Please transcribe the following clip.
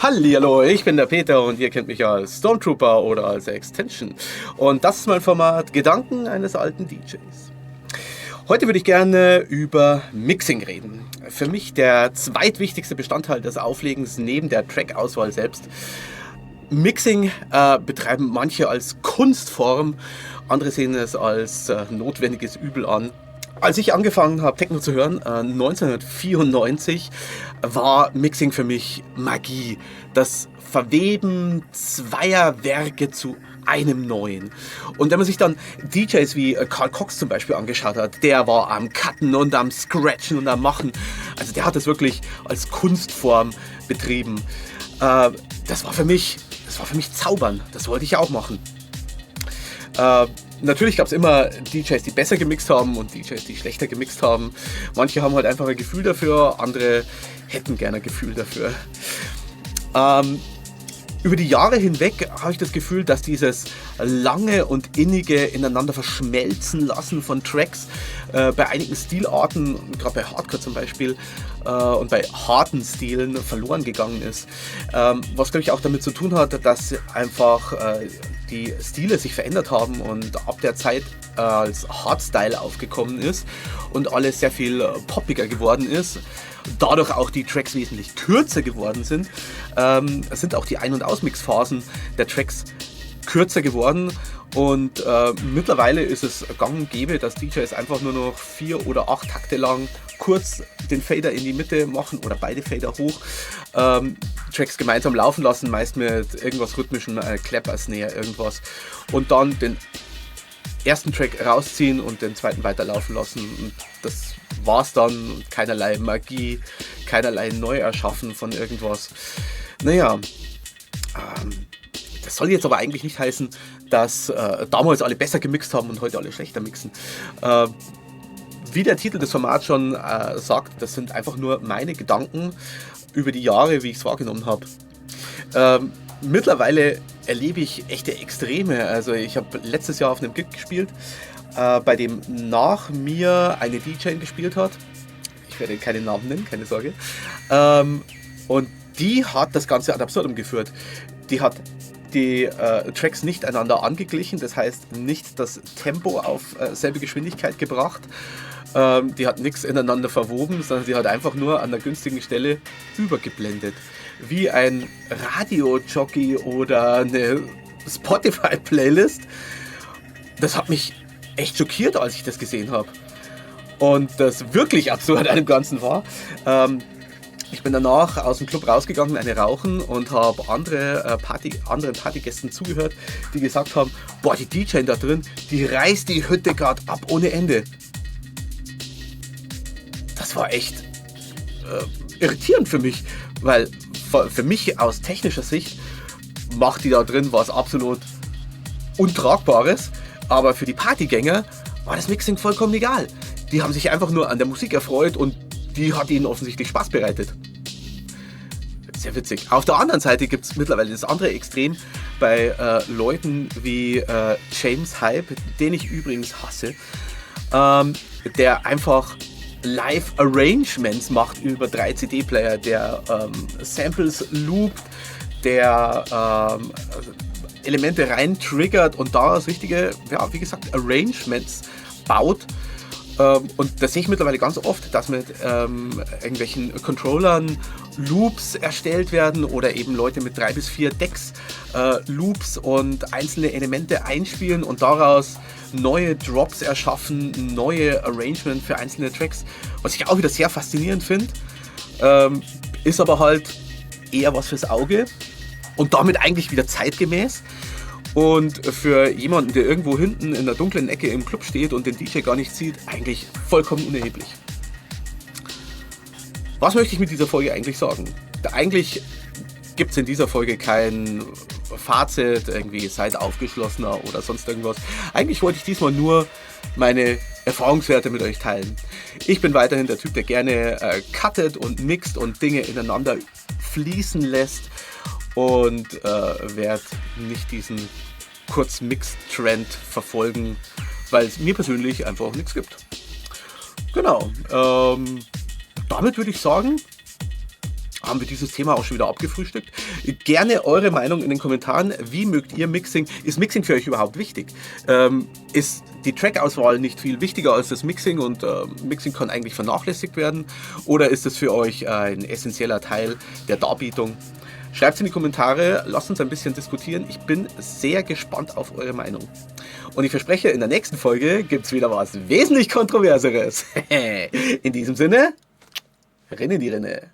Hallihallo, ich bin der Peter und ihr kennt mich als Stormtrooper oder als Extension. Und das ist mein Format Gedanken eines alten DJs. Heute würde ich gerne über Mixing reden. Für mich der zweitwichtigste Bestandteil des Auflegens neben der Track-Auswahl selbst. Mixing betreiben manche als Kunstform, andere sehen es als notwendiges Übel an. Als ich angefangen habe, Techno zu hören, 1994, war Mixing für mich Magie. Das Verweben zweier Werke zu einem neuen. Und wenn man sich dann DJs wie Carl Cox zum Beispiel angeschaut hat, der war am Cutten und am Scratchen und am Machen. Also der hat das wirklich als Kunstform betrieben. Das war für mich Zaubern. Das wollte ich auch machen. Natürlich gab es immer DJs, die besser gemixt haben und DJs, die schlechter gemixt haben. Manche haben halt einfach ein Gefühl dafür, andere hätten gerne ein Gefühl dafür. Über die Jahre hinweg habe ich das Gefühl, dass dieses lange und innige ineinander verschmelzen lassen von Tracks bei einigen Stilarten, gerade bei Hardcore zum Beispiel, und bei harten Stilen verloren gegangen ist. Was, glaube ich, auch damit zu tun hat, dass einfach die Stile sich verändert haben und ab der Zeit als Hardstyle aufgekommen ist und alles sehr viel poppiger geworden ist. Dadurch auch die Tracks wesentlich kürzer geworden sind, sind auch die Ein- und Ausmixphasen der Tracks kürzer geworden und mittlerweile ist es gang und gäbe, dass DJs einfach nur noch 4 oder 8 Takte lang kurz den Fader in die Mitte machen oder beide Fader hoch, Tracks gemeinsam laufen lassen, meist mit irgendwas rhythmischen, Clap, Snare, irgendwas, und dann den ersten Track rausziehen und den zweiten weiterlaufen lassen, und das war's dann. Keinerlei Magie, keinerlei Neuerschaffen von irgendwas. Naja, das soll jetzt aber eigentlich nicht heißen, dass damals alle besser gemixt haben und heute alle schlechter mixen. Wie der Titel des Formats schon sagt, das sind einfach nur meine Gedanken über die Jahre, wie ich es wahrgenommen habe. Mittlerweile erlebe ich echte Extreme. Also ich habe letztes Jahr auf einem Gig gespielt, bei dem nach mir eine DJ gespielt hat. Ich werde keinen Namen nennen, keine Sorge. Und die hat das Ganze ad absurdum geführt. Die hat die Tracks nicht einander angeglichen, das heißt nicht das Tempo auf selbe Geschwindigkeit gebracht. Die hat nichts ineinander verwoben, sondern sie hat einfach nur an der günstigen Stelle übergeblendet. Wie ein Radio-Jockey oder eine Spotify-Playlist. Das hat mich echt schockiert, als ich das gesehen habe. Und das wirklich absurd an dem Ganzen war, ich bin danach aus dem Club rausgegangen, eine rauchen, und habe anderen Partygästen zugehört, die gesagt haben, boah, die DJ da drin, die reißt die Hütte gerade ab ohne Ende. Das war echt irritierend für mich, weil für mich aus technischer Sicht macht die da drin was absolut Untragbares, aber für die Partygänger war das Mixing vollkommen egal. Die haben sich einfach nur an der Musik erfreut und die hat ihnen offensichtlich Spaß bereitet. Sehr witzig. Auf der anderen Seite gibt es mittlerweile das andere Extrem bei Leuten wie James Hype, den ich übrigens hasse, der einfach Live-Arrangements macht über 3 CD-Player, der Samples loopt, der Elemente rein triggert und daraus richtige, ja, wie gesagt, Arrangements baut. Und das sehe ich mittlerweile ganz oft, dass mit irgendwelchen Controllern Loops erstellt werden oder eben Leute mit 3 bis 4 Decks Loops und einzelne Elemente einspielen und daraus neue Drops erschaffen, neue Arrangement für einzelne Tracks, was ich auch wieder sehr faszinierend finde, ist aber halt eher was fürs Auge und damit eigentlich wieder zeitgemäß. Und für jemanden, der irgendwo hinten in der dunklen Ecke im Club steht und den DJ gar nicht sieht, eigentlich vollkommen unerheblich. Was möchte ich mit dieser Folge eigentlich sagen? Eigentlich gibt es in dieser Folge kein Fazit, irgendwie seid aufgeschlossener oder sonst irgendwas. Eigentlich wollte ich diesmal nur meine Erfahrungswerte mit euch teilen. Ich bin weiterhin der Typ, der gerne cuttet und mixt und Dinge ineinander fließen lässt. Und werde nicht diesen Kurzmix-Trend verfolgen, weil es mir persönlich einfach auch nichts gibt. Genau. Damit würde ich sagen, haben wir dieses Thema auch schon wieder abgefrühstückt. Gerne eure Meinung in den Kommentaren. Wie mögt ihr Mixing? Ist Mixing für euch überhaupt wichtig? Ist die Track-Auswahl nicht viel wichtiger als das Mixing und Mixing kann eigentlich vernachlässigt werden? Oder ist es für euch ein essentieller Teil der Darbietung? Schreibt es in die Kommentare, lasst uns ein bisschen diskutieren. Ich bin sehr gespannt auf eure Meinung. Und ich verspreche, in der nächsten Folge gibt es wieder was wesentlich Kontroverseres. In diesem Sinne, Rinne die Rinne.